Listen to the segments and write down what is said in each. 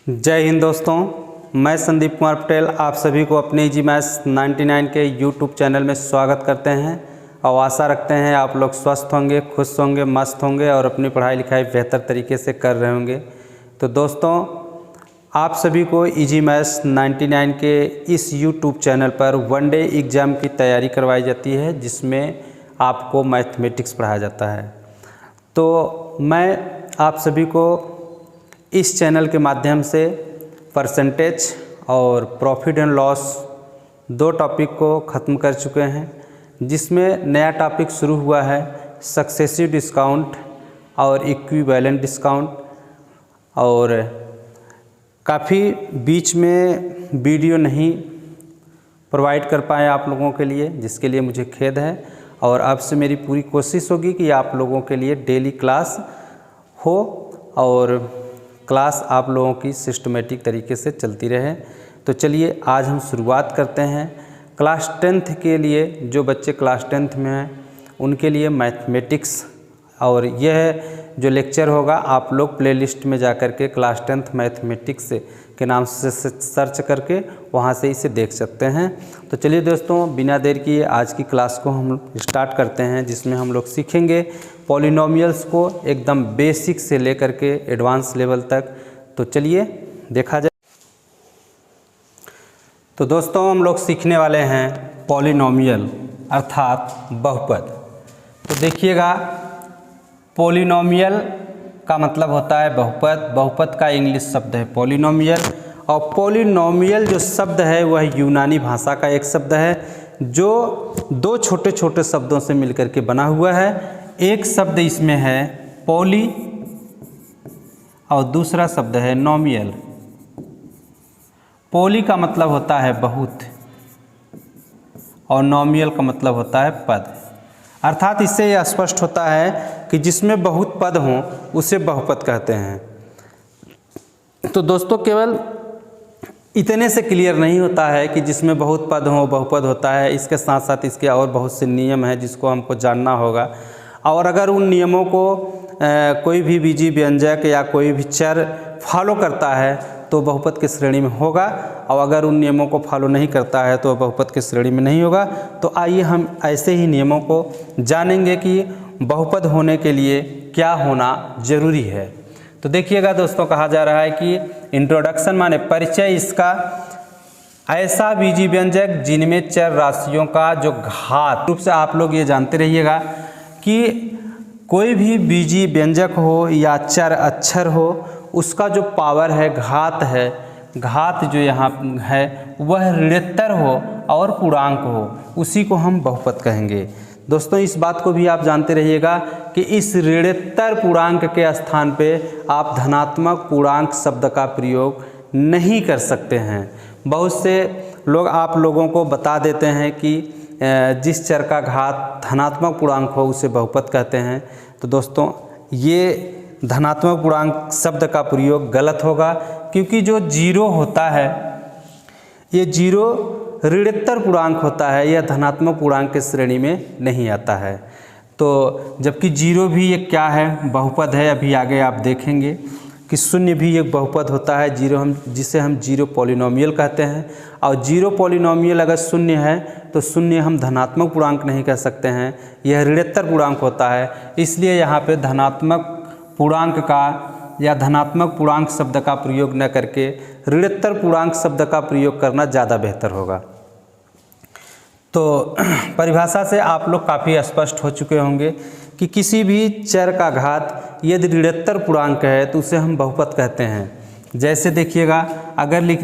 जय हिंद दोस्तों, मैं संदीप कुमार पटेल आप सभी को अपने इजी मैथ्स 99 के यूट्यूब चैनल में स्वागत करते हैं और आशा रखते हैं आप लोग स्वस्थ होंगे, खुश होंगे, मस्त होंगे और अपनी पढ़ाई लिखाई बेहतर तरीके से कर रहे होंगे। तो दोस्तों, आप सभी को इजी मैथ्स 99 के इस यूट्यूब चैनल पर वन डे एग्ज़ाम की तैयारी करवाई जाती है, जिसमें आपको मैथमेटिक्स पढ़ाया जाता है। तो मैं आप सभी को इस चैनल के माध्यम से परसेंटेज और प्रॉफिट एंड लॉस दो टॉपिक को ख़त्म कर चुके हैं, जिसमें नया टॉपिक शुरू हुआ है सक्सेसिव डिस्काउंट और इक्विवेलेंट डिस्काउंट। और काफ़ी बीच में वीडियो नहीं प्रोवाइड कर पाए आप लोगों के लिए, जिसके लिए मुझे खेद है। और अब से मेरी पूरी कोशिश होगी कि आप लोगों के लिए डेली क्लास हो और क्लास आप लोगों की सिस्टमेटिक तरीके से चलती रहे। तो चलिए आज हम शुरुआत करते हैं। क्लास 10th के लिए जो बच्चे क्लास 10th में हैं उनके लिए मैथमेटिक्स, और यह जो लेक्चर होगा आप लोग प्लेलिस्ट में जा कर के क्लास 10th मैथमेटिक्स के नाम से सर्च करके वहां से इसे देख सकते हैं। तो चलिए दोस्तों, बिना देर किए आज की क्लास को हम स्टार्ट करते हैं, जिसमें हम लोग सीखेंगे पॉलिनोमियल्स को एकदम बेसिक से लेकर के एडवांस लेवल तक। तो चलिए देखा जाए। तो दोस्तों, हम लोग सीखने वाले हैं पॉलिनोमियल अर्थात बहुपद। तो देखिएगा, पॉलिनोमियल का मतलब होता है बहुपद। बहुपद का इंग्लिश शब्द है पॉलिनोमियल, और पॉलिनोमियल जो शब्द है वह यूनानी भाषा का एक शब्द है, जो दो छोटे छोटे शब्दों से मिलकर के बना हुआ है। एक शब्द इसमें है पॉली और दूसरा शब्द है नोमियल। पॉली का मतलब होता है बहुत और नोमियल का मतलब होता है पद। अर्थात इससे यह स्पष्ट होता है कि जिसमें बहुत पद हों उसे बहुपद कहते हैं। तो दोस्तों, केवल इतने से क्लियर नहीं होता है कि जिसमें बहुत पद हो बहुपद होता है। इसके साथ साथ इसके और बहुत से नियम हैं जिसको हमको जानना होगा, और अगर उन नियमों को कोई भी बीजी व्यंजक या कोई भी चर फॉलो करता है तो बहुपद की श्रेणी में होगा, और अगर उन नियमों को फॉलो नहीं करता है तो बहुपद की श्रेणी में नहीं होगा। तो आइए हम ऐसे ही नियमों को जानेंगे कि बहुपद होने के लिए क्या होना जरूरी है। तो देखिएगा दोस्तों, कहा जा रहा है कि इंट्रोडक्शन माने परिचय इसका, ऐसा बीजी व्यंजक जिनमें चर राशियों का जो घात रूप से आप लोग ये जानते रहिएगा कि कोई भी बीजी व्यंजक हो या चर अक्षर हो, उसका जो पावर है, घात है, घात जो यहाँ है वह ऋणोत्तर हो और पूर्णांक हो, उसी को हम बहुपद कहेंगे। दोस्तों, इस बात को भी आप जानते रहिएगा कि इस ऋणोत्तर पूर्णांक के स्थान पे आप धनात्मक पूर्णांक शब्द का प्रयोग नहीं कर सकते हैं। बहुत से लोग आप लोगों को बता देते हैं कि जिस चर का घात धनात्मक पूर्णांक हो उसे बहुपद कहते हैं। तो दोस्तों, ये धनात्मक पूर्णांक शब्द का प्रयोग गलत होगा, क्योंकि जो जीरो होता है ये जीरो ऋणोत्तर पूर्णांक होता है, यह धनात्मक पूर्णांक की श्रेणी में नहीं आता है। तो जबकि जीरो भी एक क्या है, बहुपद है। अभी आगे आप देखेंगे कि शून्य भी एक बहुपद होता है, जिसे हम जीरो पॉलिनोमियल कहते हैं। और जीरो पॉलिनोमियल अगर शून्य है तो शून्य हम धनात्मक पूर्णांक नहीं कह सकते हैं, यह ऋणोत्तर पूर्णांक होता है। इसलिए यहाँ पे धनात्मक पूर्णांक का या धनात्मक पूर्णांक शब्द का प्रयोग न करके ऋणोत्तर पूर्णांक शब्द का प्रयोग करना ज़्यादा बेहतर होगा। तो परिभाषा से आप लोग काफ़ी स्पष्ट हो चुके होंगे कि किसी भी चर का घात यदि ऋणोत्तर पूर्णांक है तो उसे हम बहुपद कहते हैं। जैसे देखिएगा, अगर लिख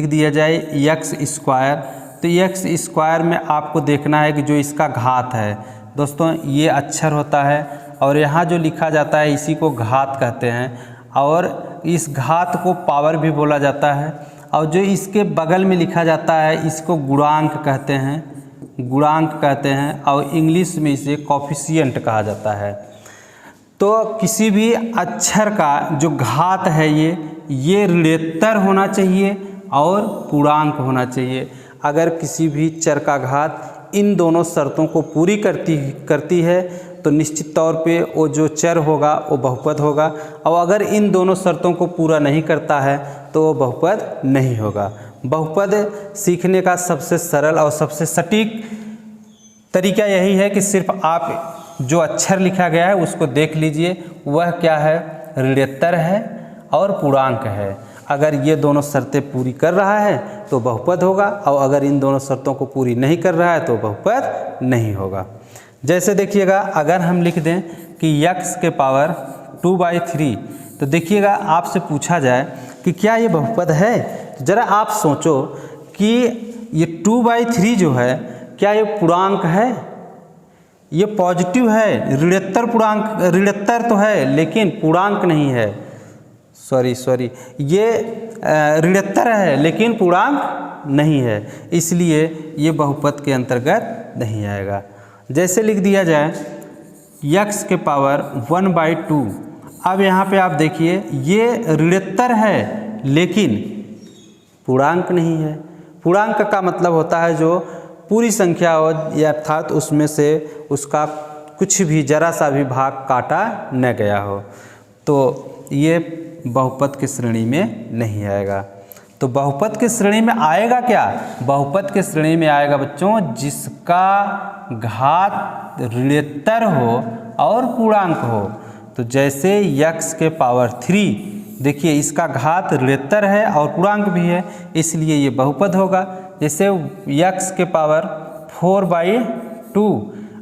दिया जाए x स्क्वायर, तो x स्क्वायर में आपको देखना है कि जो इसका घात है दोस्तों ये अक्षर होता है, और यहाँ जो लिखा जाता है इसी को घात कहते हैं, और इस घात को पावर भी बोला जाता है। और जो इसके बगल में लिखा जाता है इसको गुणांक कहते हैं, और इंग्लिश में इसे कोफिशिएंट कहा जाता है। तो किसी भी अक्षर का जो घात है ये ऋणोत्तर होना चाहिए और पूर्णांक होना चाहिए। अगर किसी भी चर का घात इन दोनों शर्तों को पूरी करती है तो निश्चित तौर पे वो जो चर होगा वो बहुपद होगा, और अगर इन दोनों शर्तों को पूरा नहीं करता है तो वो बहुपद नहीं होगा। बहुपद सीखने का सबसे सरल और सबसे सटीक तरीका यही है कि सिर्फ आप जो अक्षर लिखा गया है उसको देख लीजिए, वह क्या है, ऋणोत्तर है और पूर्णांक है। अगर ये दोनों शर्तें पूरी कर रहा है तो बहुपद होगा, और अगर इन दोनों शर्तों को पूरी नहीं कर रहा है तो बहुपद नहीं होगा। जैसे देखिएगा, अगर हम लिख दें कि x के पावर 2/3, तो देखिएगा आपसे पूछा जाए कि क्या ये बहुपद है, तो ज़रा आप सोचो कि ये 2/3 जो है क्या ये पूर्णांक है, ये पॉजिटिव है, ऋणोत्तर पूर्णांक, ऋणोत्तर तो है लेकिन पूर्णांक नहीं है, सॉरी ये ऋणोत्तर है लेकिन पूर्णांक नहीं है, इसलिए ये बहुपद के अंतर्गत नहीं आएगा। जैसे लिख दिया जाए x के पावर 1/2, अब यहाँ पे आप देखिए ये ऋणोत्तर है लेकिन पूर्णांक नहीं है। पूर्णांक का मतलब होता है जो पूरी संख्या हो, या अर्थात उसमें से उसका कुछ भी जरा सा भी भाग काटा न गया हो, तो ये बहुपद की श्रेणी में नहीं आएगा। तो बहुपद की श्रेणी में आएगा क्या, बहुपद की श्रेणी में आएगा बच्चों जिसका घात ऋणोत्तर हो और पूर्णांक हो। तो जैसे x के पावर 3, देखिए इसका घात ऋणोत्तर है और पूर्णांक भी है, इसलिए ये बहुपद होगा। जैसे x के पावर 4/2,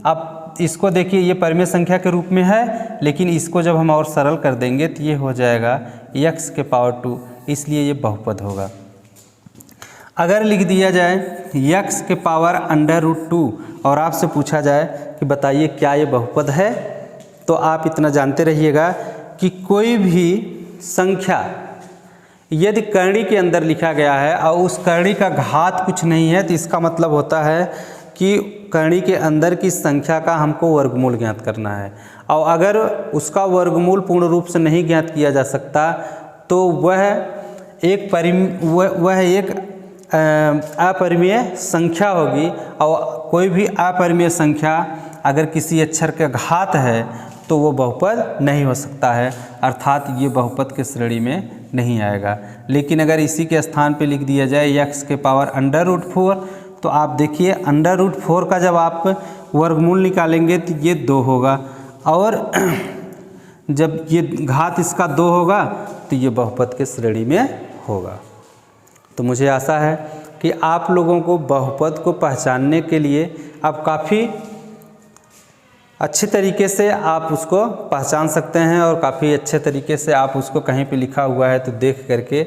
अब इसको देखिए ये परिमेय संख्या के रूप में है, लेकिन इसको जब हम और सरल कर देंगे तो ये हो जाएगा x के पावर 2, इसलिए ये बहुपद होगा। अगर लिख दिया जाए x के पावर √2 और आपसे पूछा जाए कि बताइए क्या ये बहुपद है, तो आप इतना जानते रहिएगा कि कोई भी संख्या यदि करणी के अंदर लिखा गया है और उस करणी का घात कुछ नहीं है, तो इसका मतलब होता है कि करणी के अंदर की संख्या का हमको वर्गमूल ज्ञात करना है, और अगर उसका वर्गमूल पूर्ण रूप से नहीं ज्ञात किया जा सकता तो वह एक अपरिमेय संख्या होगी, और कोई भी अपरिमेय संख्या अगर किसी अक्षर का घात है तो वो बहुपद नहीं हो सकता है, अर्थात ये बहुपद के श्रेणी में नहीं आएगा। लेकिन अगर इसी के स्थान पे लिख दिया जाए x के पावर √4, तो आप देखिए √4 का जब आप वर्गमूल निकालेंगे तो ये 2 होगा, और जब ये घात इसका 2 होगा तो ये बहुपद के श्रेणी में होगा। तो मुझे आशा है कि आप लोगों को बहुपद को पहचानने के लिए अब काफ़ी अच्छे तरीके से आप उसको पहचान सकते हैं, और काफ़ी अच्छे तरीके से आप उसको कहीं पे लिखा हुआ है तो देख करके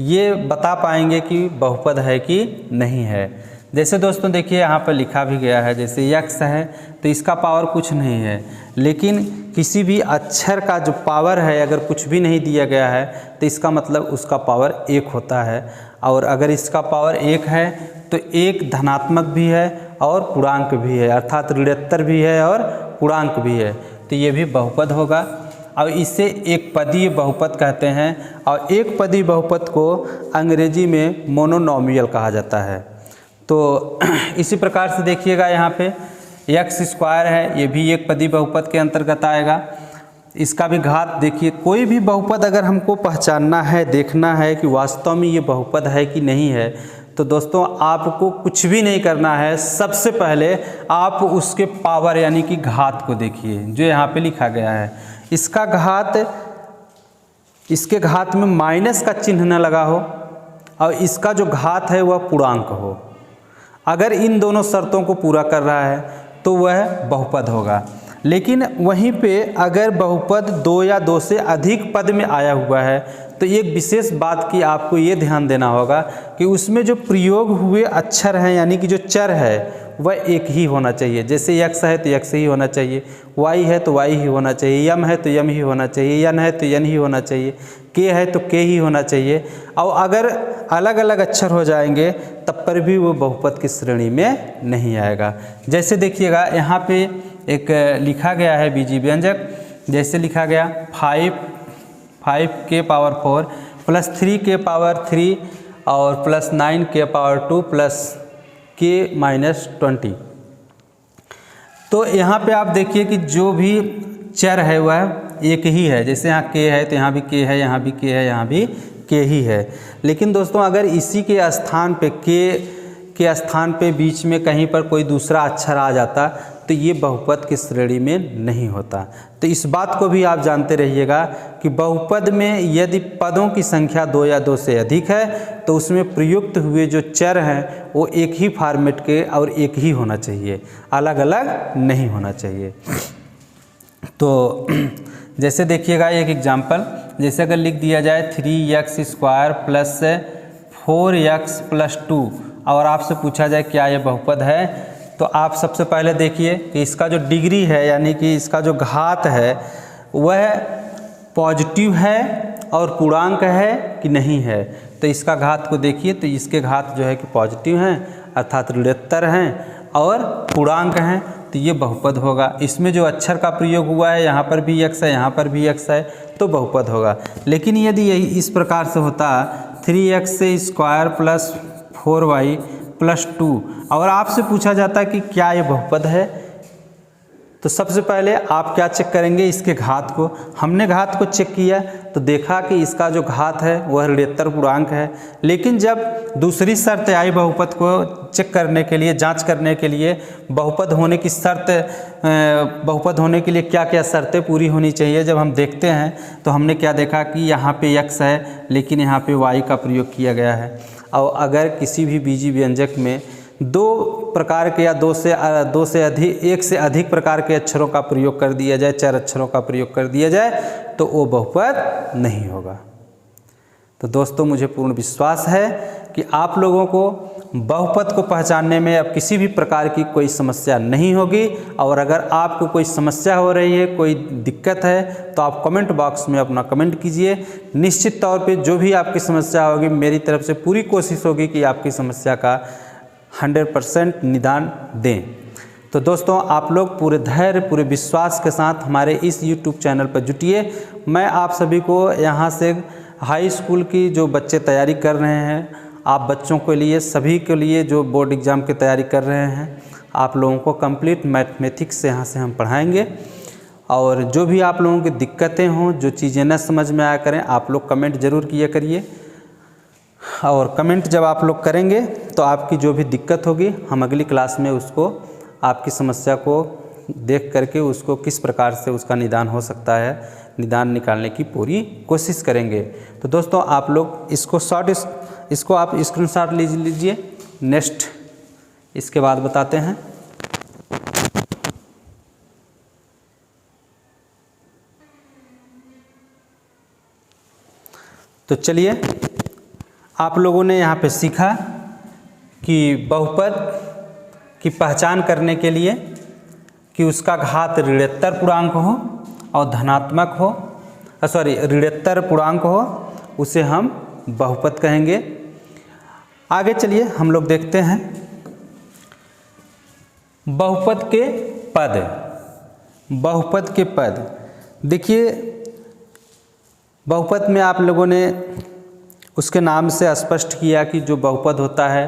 ये बता पाएंगे कि बहुपद है कि नहीं है। जैसे दोस्तों देखिए यहाँ पर लिखा भी गया है, जैसे x है तो इसका पावर कुछ नहीं है, लेकिन किसी भी अक्षर का जो पावर है अगर कुछ भी नहीं दिया गया है तो इसका मतलब उसका पावर 1 होता है, और अगर इसका पावर 1 है तो 1 धनात्मक भी है और पूर्णांक भी है, अर्थात ऋणोत्तर भी है और पूर्णांक भी है, तो ये भी बहुपद होगा। और इसे एक पदीय बहुपद कहते हैं, और एक पदीय बहुपद को अंग्रेजी में मोनोनोमियल कहा जाता है। तो इसी प्रकार से देखिएगा यहाँ पे x² है, ये भी एक पदीय बहुपद के अंतर्गत आएगा। इसका भी घात देखिए, कोई भी बहुपद अगर हमको पहचानना है, देखना है कि वास्तव में ये बहुपद है कि नहीं है, तो दोस्तों आपको कुछ भी नहीं करना है, सबसे पहले आप उसके पावर यानी कि घात को देखिए जो यहाँ पे लिखा गया है। इसका घात, इसके घात में माइनस का चिन्ह न लगा हो, और इसका जो घात है वह पूर्णांक हो। अगर इन दोनों शर्तों को पूरा कर रहा है तो वह बहुपद होगा। लेकिन वहीं पे अगर बहुपद 2 या 2 से अधिक पद में आया हुआ है तो एक विशेष बात की आपको ये ध्यान देना होगा कि उसमें जो प्रयोग हुए अक्षर हैं यानी कि जो चर है वह एक ही होना चाहिए। जैसे x है तो x ही होना चाहिए, y है तो y ही होना चाहिए, m है तो m ही होना चाहिए, n है तो n ही होना चाहिए, k है तो k ही होना चाहिए। और अगर अलग अलग अक्षर हो जाएंगे तब पर भी वो बहुपद की श्रेणी में नहीं आएगा। जैसे देखिएगा यहाँ पे एक लिखा गया है बीजी व्यंजक, जैसे लिखा गया 5 के पावर 4 प्लस 3 के पावर 3 और प्लस 9 के पावर 2 प्लस k -20। तो यहाँ पे आप देखिए कि जो भी चर है वह एक ही है। जैसे यहाँ के है तो यहाँ भी के है, यहाँ भी के है, यहाँ भी के ही है। लेकिन दोस्तों अगर इसी के स्थान पे के स्थान पे बीच में कहीं पर कोई दूसरा अक्षर आ जाता तो ये बहुपद की श्रेणी में नहीं होता। तो इस बात को भी आप जानते रहिएगा कि बहुपद में यदि पदों की संख्या 2 या 2 से अधिक है तो उसमें प्रयुक्त हुए जो चर हैं वो एक ही फॉर्मेट के और एक ही होना चाहिए, अलग अलग नहीं होना चाहिए। तो जैसे देखिएगा एक एग्जाम्पल, जैसे अगर लिख दिया जाए 3x² प्लस 4x प्लस 2 और आपसे पूछा जाए क्या ये बहुपद है, तो आप सबसे पहले देखिए कि इसका जो डिग्री है यानी कि इसका जो घात है वह पॉजिटिव है और पूर्णांक है कि नहीं है। तो इसका घात को देखिए तो इसके घात जो है कि पॉजिटिव हैं अर्थात ऋणोत्तर हैं और पूर्णांक हैं, तो ये बहुपद होगा। इसमें जो अक्षर का प्रयोग हुआ है यहाँ पर भी x है, यहाँ पर भी x है, तो बहुपद होगा। लेकिन यदि यही इस प्रकार से होता 3x² प्लस 4y प्लस 2 और आपसे पूछा जाता है कि क्या ये बहुपद है, तो सबसे पहले आप क्या चेक करेंगे, इसके घात को। हमने घात को चेक किया तो देखा कि इसका जो घात है वह ऋणोत्तर पूर्णांक है। लेकिन जब दूसरी शर्त आई बहुपद को चेक करने के लिए, जांच करने के लिए, बहुपद होने की शर्त, बहुपद होने के लिए क्या क्या शर्तें पूरी होनी चाहिए, जब हम देखते हैं तो हमने क्या देखा कि यहाँ पे x है लेकिन यहाँ पे y का प्रयोग किया गया है। और अगर किसी भी बीजी व्यंजक में 2 प्रकार के या 2 से अधिक, 1 से अधिक प्रकार के अक्षरों का प्रयोग कर दिया जाए, 4 अक्षरों का प्रयोग कर दिया जाए तो वो बहुपद नहीं होगा। तो दोस्तों मुझे पूर्ण विश्वास है कि आप लोगों को बहुपद को पहचानने में अब किसी भी प्रकार की कोई समस्या नहीं होगी। और अगर आपको कोई समस्या हो रही है, कोई दिक्कत है, तो आप कमेंट बॉक्स में अपना कमेंट कीजिए। निश्चित तौर पे जो भी आपकी समस्या होगी मेरी तरफ से पूरी कोशिश होगी कि आपकी समस्या का 100% निदान दें। तो दोस्तों आप लोग पूरे धैर्य, पूरे विश्वास के साथ हमारे इस YouTube चैनल पर जुटिए। मैं आप सभी को यहाँ से हाई स्कूल की जो बच्चे तैयारी कर रहे हैं, आप बच्चों के लिए, सभी के लिए जो बोर्ड एग्ज़ाम की तैयारी कर रहे हैं, आप लोगों को कंप्लीट मैथमेटिक्स यहाँ से हम पढ़ाएंगे। और जो भी आप लोगों की दिक्कतें हों, जो चीज़ें न समझ में आया करें, आप लोग कमेंट ज़रूर किया करिए। और कमेंट जब आप लोग करेंगे तो आपकी जो भी दिक्कत होगी हम अगली क्लास में उसको, आपकी समस्या को देख करके उसको किस प्रकार से उसका निदान हो सकता है, निदान निकालने की पूरी कोशिश करेंगे। तो दोस्तों आप लोग इसको आप स्क्रीनशॉट लीजिए। नेक्स्ट इसके बाद बताते हैं। तो चलिए, आप लोगों ने यहाँ पे सीखा कि बहुपद की पहचान करने के लिए कि उसका घात ऋणोत्तर पूर्णांक हो और धनात्मक हो, ऋणोत्तर पूर्णांक हो, उसे हम बहुपद कहेंगे। आगे चलिए हम लोग देखते हैं बहुपद के पद। बहुपद के पद देखिए, बहुपद में आप लोगों ने उसके नाम से स्पष्ट किया कि जो बहुपद होता है,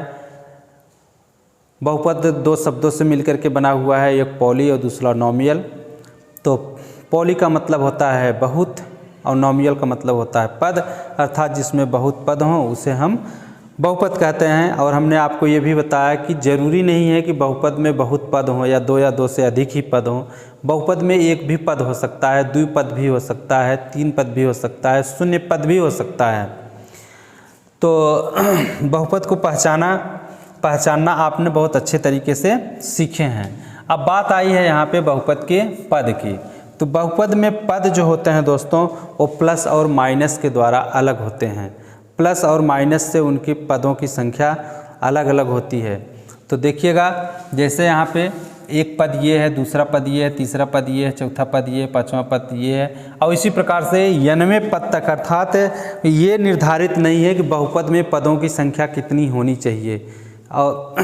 बहुपद 2 शब्दों से मिलकर के बना हुआ है, एक पॉली और दूसरा नॉमियल। तो पॉली का मतलब होता है बहुत और नॉमियल का मतलब होता है पद, अर्थात जिसमें बहुत पद हों उसे हम बहुपद कहते हैं। और हमने आपको ये भी बताया कि ज़रूरी नहीं है कि बहुपद में बहुत पद हों या 2 से अधिक ही पद हों। बहुपद में एक भी पद हो सकता है, 2 पद भी हो सकता है, 3 पद भी हो सकता है, 0 पद भी हो सकता है। तो बहुपद को पहचानना आपने बहुत अच्छे तरीके से सीखे हैं। अब बात आई है यहाँ पे बहुपद के पद की। तो बहुपद में पद जो होते हैं दोस्तों वो प्लस और माइनस के द्वारा अलग होते हैं। प्लस और माइनस से उनकी पदों की संख्या अलग अलग होती है। तो देखिएगा, जैसे यहाँ पे एक पद ये है, दूसरा पद ये है, तीसरा पद ये है, चौथा पद ये है, 5वां पद ये है, और इसी प्रकार से 90वें पद तक। अर्थात ये निर्धारित नहीं है कि बहुपद में पदों की संख्या कितनी होनी चाहिए, और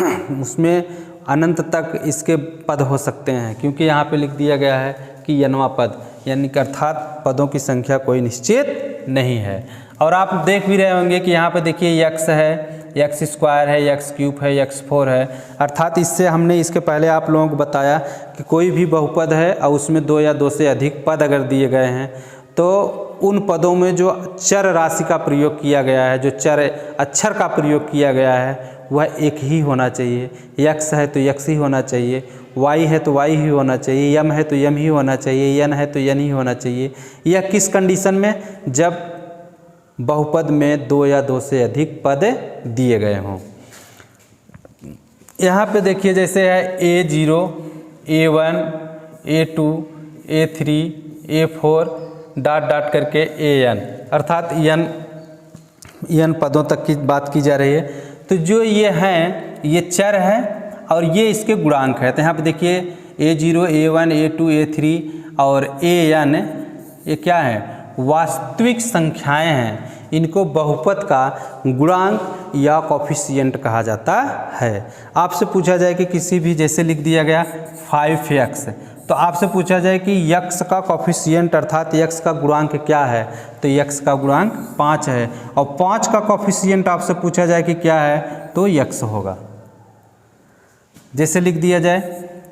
उसमें अनंत तक इसके पद हो सकते हैं, क्योंकि यहाँ पे लिख दिया गया है कि 90वां पद, यानी कि अर्थात पदों की संख्या कोई निश्चित नहीं है। और आप देख भी रहे होंगे कि यहाँ पे देखिए x है, एक्स स्क्वायर है, एक्स क्यूब है, एक्स 4 है। अर्थात इससे हमने इसके पहले आप लोगों को बताया कि कोई भी बहुपद है और उसमें 2 या 2 से अधिक पद अगर दिए गए हैं तो उन पदों में जो चर राशि का प्रयोग किया गया है, जो चर अक्षर का प्रयोग किया गया है वह एक ही होना चाहिए। यक्स है तो यक्स ही होना चाहिए, वाई है तो वाई ही होना चाहिए, यम है तो यम ही होना चाहिए, यन है तो यन ही होना चाहिए। यह किस कंडीशन में? जब बहुपद में 2 या 2 से अधिक पद दिए गए हों। यहाँ पे देखिए जैसे है A0, A1, A2, A3, A4 dot dot करके AN, अर्थात n पदों तक की बात की जा रही है। तो जो ये हैं ये चर हैं और ये इसके गुणांक है। तो यहाँ पे देखिए A0, A1, A2, A3 और AN ये क्या है? वास्तविक संख्याएं हैं। इनको बहुपद का गुणांक या कोफिशिएंट कहा जाता है। आपसे पूछा जाए कि किसी भी, जैसे लिख दिया गया 5x, तो आपसे पूछा जाए कि यक्स का कोफिशिएंट अर्थात यक्स का गुणांक क्या है, तो यक्स का गुणांक 5 है। और 5 का कोफिशिएंट आपसे पूछा जाए कि क्या है, तो यक्स होगा। जैसे लिख दिया जाए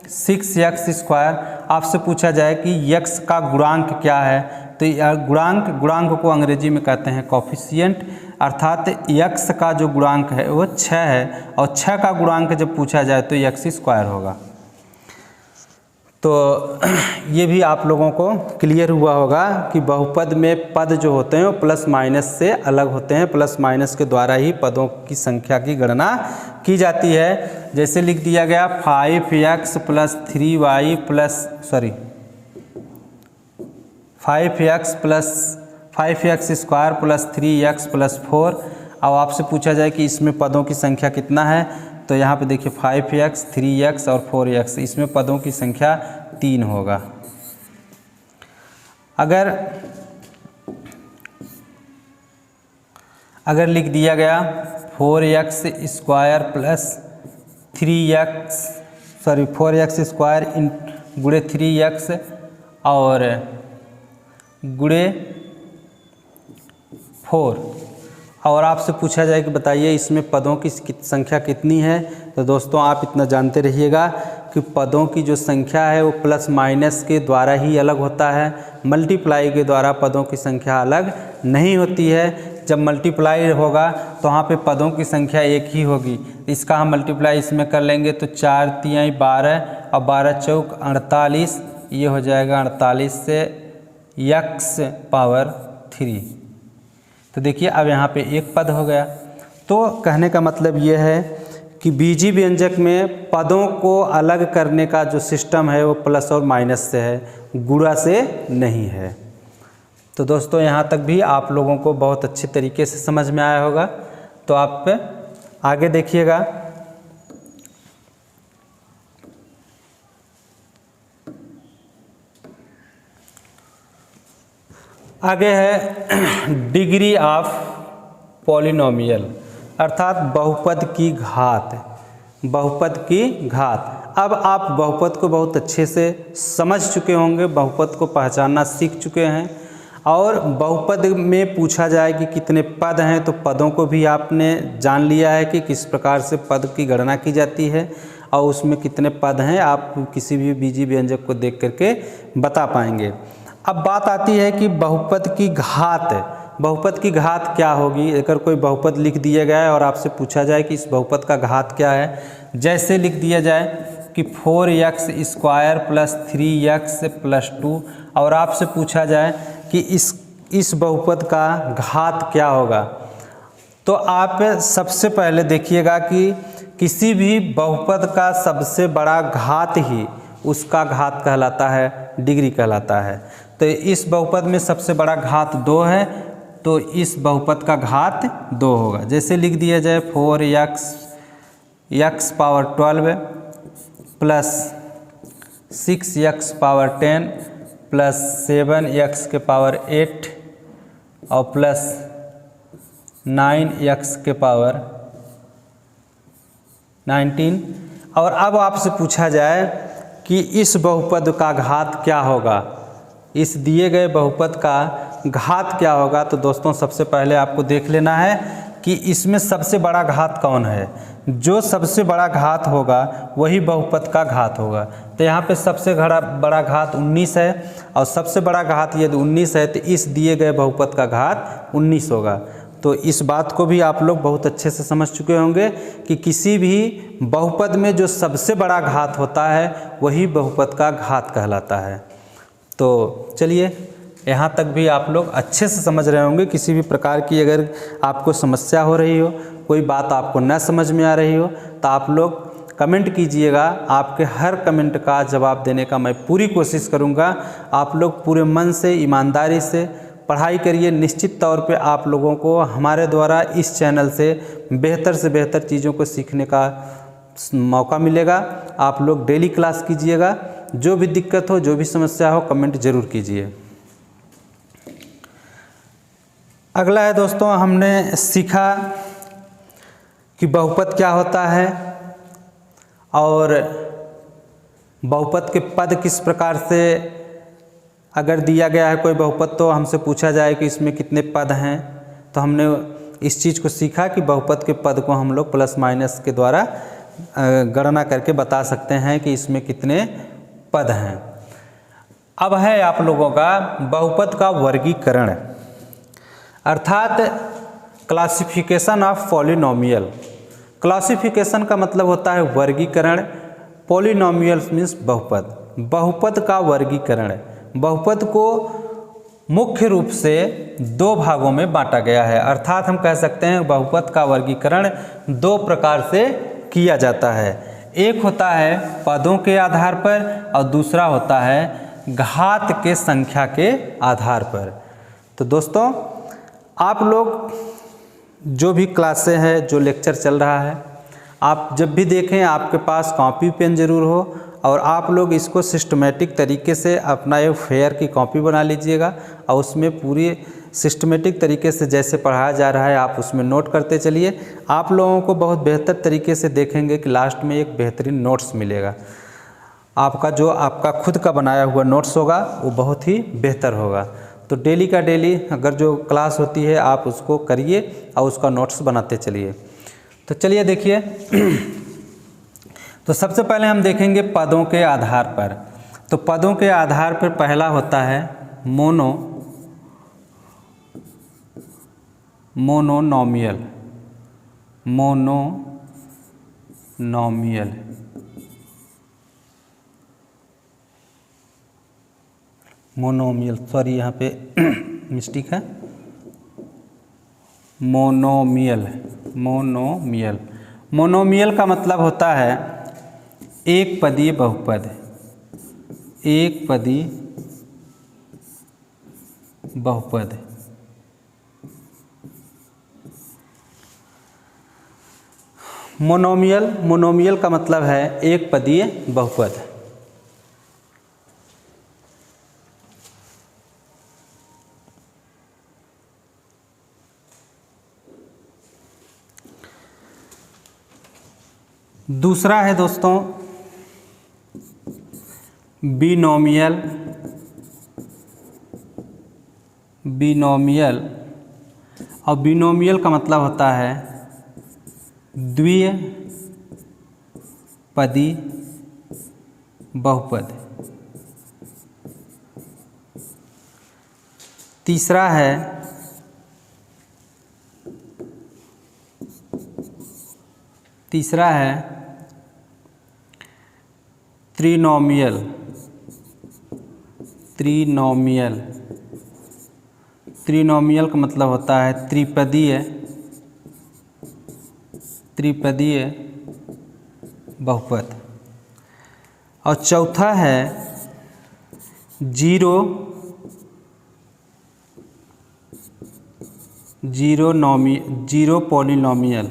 6x², आपसे पूछा जाए कि यक्स का गुणांक क्या है, तो गुणांक को अंग्रेजी में कहते हैं कोफिशिएंट, अर्थात यक्स का जो गुणांक है वो 6 है और 6 का गुणांक जब पूछा जाए तो x² होगा। तो ये भी आप लोगों को क्लियर हुआ होगा कि बहुपद में पद जो होते हैं वो प्लस माइनस से अलग होते हैं। प्लस माइनस के द्वारा ही पदों की संख्या की गणना की जाती है। जैसे लिख दिया गया 5x plus 3y plus 5x² plus 3x plus 4। अब आपसे पूछा जाए कि इसमें पदों की संख्या कितना है, तो यहाँ पे देखिए 5x, 3x और 4x, इसमें पदों की संख्या 3 होगा। अगर लिख दिया गया 4x² प्लस 4x² गुणे 3x और गुणे 4, और आपसे पूछा जाए कि बताइए इसमें पदों की संख्या कितनी है, तो दोस्तों आप इतना जानते रहिएगा कि पदों की जो संख्या है वो प्लस माइनस के द्वारा ही अलग होता है। मल्टीप्लाई के द्वारा पदों की संख्या अलग नहीं होती है। जब मल्टीप्लाई होगा तो वहाँ पे पदों की संख्या एक ही होगी। इसका हम मल्टीप्लाई इसमें कर लेंगे तो 4 तिहाई 12 और 12 चौक 48, ये हो जाएगा 48 से x⁻3। तो देखिए अब यहाँ पे एक पद हो गया। तो कहने का मतलब ये है कि बीजी व्यंजक में पदों को अलग करने का जो सिस्टम है वो प्लस और माइनस से है, गुणा से नहीं है। तो दोस्तों यहाँ तक भी आप लोगों को बहुत अच्छे तरीके से समझ में आया होगा। तो आप आगे देखिएगा। आगे है डिग्री ऑफ पॉलिनोमियल, अर्थात बहुपद की घात। बहुपद की घात। अब आप बहुपद को बहुत अच्छे से समझ चुके होंगे, बहुपद को पहचानना सीख चुके हैं। और बहुपद में पूछा जाए कि कितने पद हैं, तो पदों को भी आपने जान लिया है कि किस प्रकार से पद की गणना की जाती है और उसमें कितने पद हैं आप किसी भी बीजी व्यंजक को देख करके बता पाएंगे। अब बात आती है कि बहुपद की घात। बहुपद की घात क्या होगी? अगर कोई बहुपद लिख दिया गया है और आपसे पूछा जाए कि इस बहुपद का घात क्या है, जैसे लिख दिया जाए कि 4x² प्लस 3x प्लस 2, और आपसे पूछा जाए कि इस बहुपद का घात क्या होगा, तो आप सबसे पहले देखिएगा कि किसी भी बहुपद का सबसे बड़ा घात ही उसका घात कहलाता है, डिग्री कहलाता है। तो इस बहुपद में सबसे बड़ा घात 2 है, तो इस बहुपद का घात 2 होगा। जैसे लिख दिया जाए 4x⁻12 plus 6x⁻10 plus 7x⁻8 और प्लस 9x⁻19। और अब आपसे पूछा जाए कि इस बहुपद का घात क्या होगा, इस दिए गए बहुपद का घात क्या होगा, तो दोस्तों सबसे पहले आपको देख लेना है कि इसमें सबसे बड़ा घात कौन है। जो सबसे बड़ा घात होगा वही बहुपद का घात होगा। तो यहाँ पे सबसे बड़ा घात 19 है और सबसे बड़ा घात यदि 19 है तो इस दिए गए बहुपद का घात 19 होगा। तो इस बात को भी आप लोग बहुत अच्छे से समझ चुके होंगे कि किसी भी बहुपद में जो सबसे बड़ा घात होता है वही बहुपद का घात कहलाता है। तो चलिए, यहाँ तक भी आप लोग अच्छे से समझ रहे होंगे। किसी भी प्रकार की अगर आपको समस्या हो रही हो, कोई बात आपको न समझ में आ रही हो, तो आप लोग कमेंट कीजिएगा। आपके हर कमेंट का जवाब देने का मैं पूरी कोशिश करूँगा। आप लोग पूरे मन से, ईमानदारी से पढ़ाई करिए। निश्चित तौर पे आप लोगों को हमारे द्वारा इस चैनल से बेहतर चीज़ों को सीखने का मौका मिलेगा। आप लोग डेली क्लास कीजिएगा। जो भी दिक्कत हो, जो भी समस्या हो, कमेंट ज़रूर कीजिए। अगला है दोस्तों, हमने सीखा कि बहुपद क्या होता है और बहुपद के पद किस प्रकार से, अगर दिया गया है कोई बहुपद तो हमसे पूछा जाए कि इसमें कितने पद हैं, तो हमने इस चीज़ को सीखा कि बहुपद के पद को हम लोग प्लस माइनस के द्वारा गणना करके बता सकते हैं कि इसमें कितने पद हैं। अब है आप लोगों का बहुपद का वर्गीकरण, अर्थात क्लासिफिकेशन ऑफ पॉलिनोमियल। क्लासिफिकेशन का मतलब होता है वर्गीकरण, पॉलिनोमियल मीन्स बहुपद। बहुपद का वर्गीकरण, बहुपद को मुख्य रूप से दो भागों में बांटा गया है। अर्थात हम कह सकते हैं बहुपद का वर्गीकरण दो प्रकार से किया जाता है। एक होता है पदों के आधार पर और दूसरा होता है घात के संख्या के आधार पर। तो दोस्तों, आप लोग जो भी क्लासें हैं, जो लेक्चर चल रहा है, आप जब भी देखें आपके पास कॉपी पेन ज़रूर हो और आप लोग इसको सिस्टमेटिक तरीके से अपना एक फेयर की कॉपी बना लीजिएगा और उसमें पूरी सिस्टमेटिक तरीके से जैसे पढ़ाया जा रहा है आप उसमें नोट करते चलिए। आप लोगों को बहुत बेहतर तरीके से देखेंगे कि लास्ट में एक बेहतरीन नोट्स मिलेगा। आपका खुद का बनाया हुआ नोट्स होगा वो बहुत ही बेहतर होगा। तो डेली का डेली अगर जो क्लास होती है आप उसको करिए और उसका नोट्स बनाते चलिए। तो चलिए देखिए, तो सबसे पहले हम देखेंगे पदों के आधार पर। तो पदों के आधार पर पहला होता है मोनोनॉमियल। सॉरी यहाँ पे मिस्टेक है। मोनोमियल का मतलब होता है एक पदीय बहुपद। एक पदीय बहुपद। मोनोमियल का मतलब है एक पदीय बहुपद। दूसरा है दोस्तों बिनोमियल। और बिनोमियल का मतलब होता है द्विपदी बहुपद। तीसरा है त्रिनोमियल। त्रिनोमियल का मतलब होता है त्रिपदीय बहुपद। और चौथा है जीरो पॉलिनोमियल।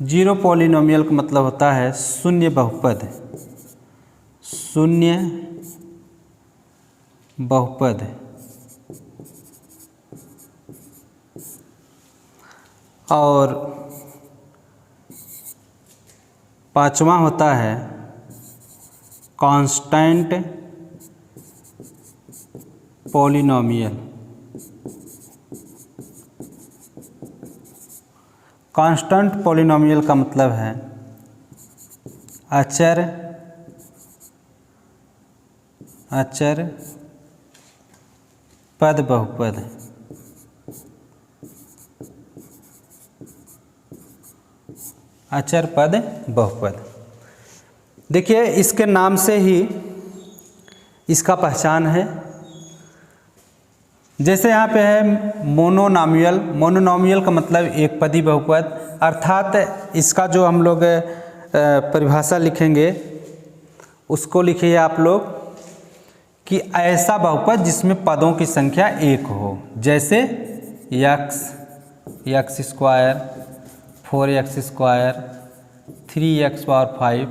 जीरो पॉलिनोमियल का मतलब होता है शून्य बहुपद। और पांचवा होता है कांस्टेंट पॉलिनोमियल। कांस्टेंट पॉलिनोमियल का मतलब है अचर पद बहुपद। अचर पद बहुपद। देखिए इसके नाम से ही इसका पहचान है। जैसे यहाँ पे है मोनोनॉमियल। मोनोनॉमियल का मतलब एक पदी बहुपद, अर्थात इसका जो हम लोग परिभाषा लिखेंगे उसको लिखिए आप लोग कि ऐसा बहुपद जिसमें पदों की संख्या एक हो, जैसे x square, 4x square, 3x power 5,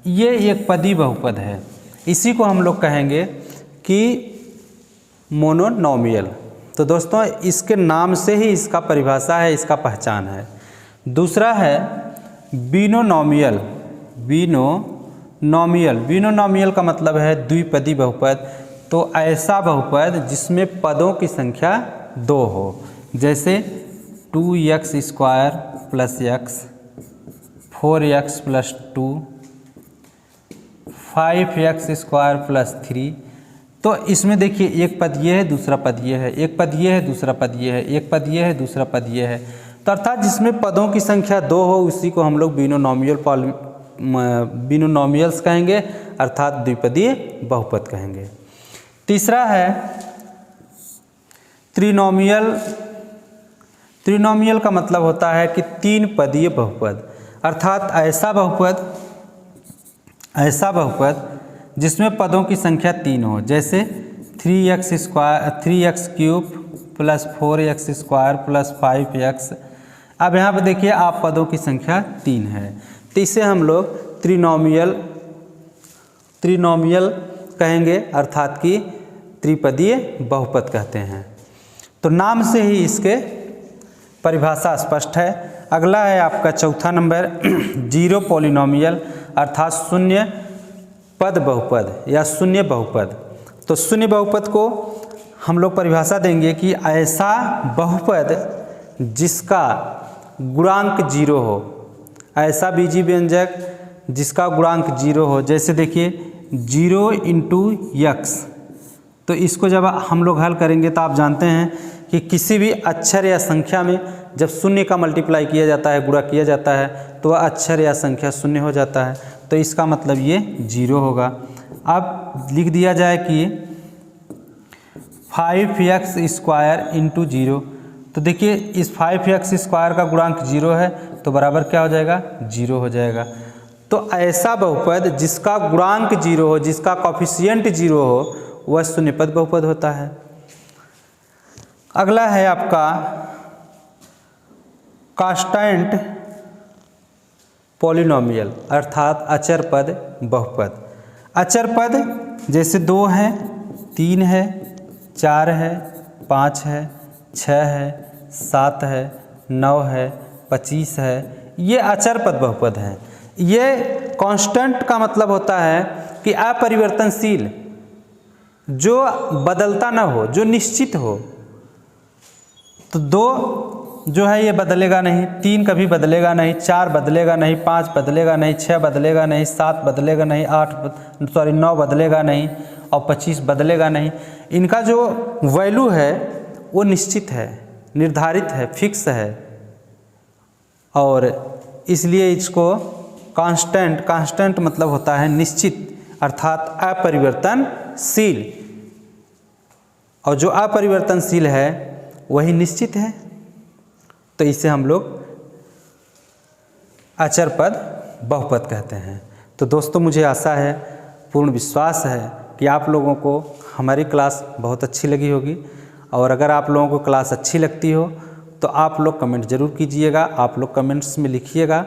ये एक पदी बहुपद है। इसी को हम लोग कहेंगे कि मोनोनॉमियल। तो दोस्तों इसके नाम से ही इसका परिभाषा है, इसका पहचान है। दूसरा है बिनोनॉमियल। बिनोनॉमियल का मतलब है द्विपदी बहुपद। तो ऐसा बहुपद जिसमें पदों की संख्या 2 हो, जैसे 2x square plus x, 4x plus 2, 5x square plus 3। तो इसमें देखिए एक पद ये है, दूसरा पद ये है, एक पद ये है, दूसरा पद ये है, एक पद ये है, दूसरा पद ये है। तो अर्थात जिसमें पदों की संख्या 2 हो उसी को हम लोग बिनोनॉमियल्स कहेंगे, अर्थात द्विपदीय बहुपद कहेंगे। तीसरा है त्रिनोमियल। त्रिनोमियल का मतलब होता है कि 3 पदीय बहुपद, अर्थात ऐसा बहुपद जिसमें पदों की संख्या 3 हो, जैसे 3x cube plus 4x square plus 5x। अब यहाँ पे देखिए आप पदों की संख्या 3 है, तो इसे हम लोग त्रिनोमियल कहेंगे, अर्थात कि त्रिपदीय बहुपद कहते हैं। तो नाम से ही इसके परिभाषा स्पष्ट है। अगला है आपका चौथा नंबर जीरो पॉलिनोमियल, अर्थात शून्य पद बहुपद या शून्य बहुपद। तो शून्य बहुपद को हम लोग परिभाषा देंगे कि ऐसा बहुपद जिसका गुणांक 0 हो, ऐसा बीजी व्यंजक जिसका गुणांक 0 हो। जैसे देखिए 0 × x, तो इसको जब हम लोग हल करेंगे तो आप जानते हैं कि किसी भी अक्षर या संख्या में जब शून्य का मल्टीप्लाई किया जाता है, गुणा किया जाता है, तो वह अक्षर या संख्या शून्य हो जाता है। तो इसका मतलब ये 0 होगा। अब लिख दिया जाए कि 5x स्क्वायर × 0। तो देखिए इस 5x स्क्वायर का गुणांक 0 है, तो बराबर क्या हो जाएगा? 0 हो जाएगा। तो ऐसा बहुपद जिसका गुणांक 0 हो, जिसका कोफिशिएंट 0 हो, वह शून्यपद बहुपद होता है। अगला है आपका कांस्टेंट पॉलिनोमियल, अर्थात अचर पद बहुपद। अचर पद जैसे 2 है, 3 है, 4 है, 5 है, 6 है, 7 है, 9 है, 25 है, ये अचर पद बहुपद हैं। ये कांस्टेंट का मतलब होता है कि अपरिवर्तनशील, जो बदलता ना हो, जो निश्चित हो। तो 2 जो है ये बदलेगा नहीं, 3 कभी बदलेगा नहीं, 4 बदलेगा नहीं, 5 बदलेगा नहीं, 6 बदलेगा नहीं, 7 बदलेगा नहीं, 9 बदलेगा नहीं और 25 बदलेगा नहीं। इनका जो वैल्यू है वो निश्चित है, निर्धारित है, फिक्स है, और इसलिए इसको कांस्टेंट मतलब होता है निश्चित, अर्थात अपरिवर्तनशील। और जो अपरिवर्तनशील है वही निश्चित है, तो इसे हम लोग अचर पद बहुपद कहते हैं। तो दोस्तों मुझे आशा है, पूर्ण विश्वास है कि आप लोगों को हमारी क्लास बहुत अच्छी लगी होगी। और अगर आप लोगों को क्लास अच्छी लगती हो तो आप लोग कमेंट ज़रूर कीजिएगा। आप लोग कमेंट्स में लिखिएगा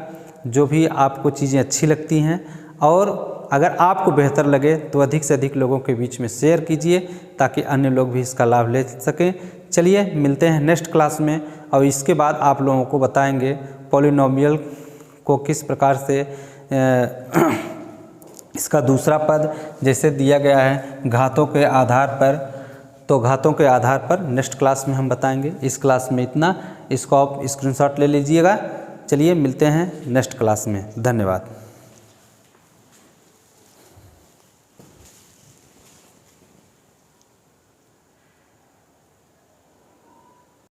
जो भी आपको चीज़ें अच्छी लगती हैं, और अगर आपको बेहतर लगे तो अधिक से अधिक लोगों के बीच में शेयर कीजिए ताकि अन्य लोग भी इसका लाभ ले सकें। चलिए मिलते हैं नेक्स्ट क्लास में, और इसके बाद आप लोगों को बताएंगे पॉलिनोमियल को किस प्रकार से इसका दूसरा पद जैसे दिया गया है घातों के आधार पर, तो घातों के आधार पर नेक्स्ट क्लास में हम बताएंगे। इस क्लास में इतना, इसको आप स्क्रीनशॉट ले लीजिएगा। चलिए मिलते हैं नेक्स्ट क्लास में। धन्यवाद।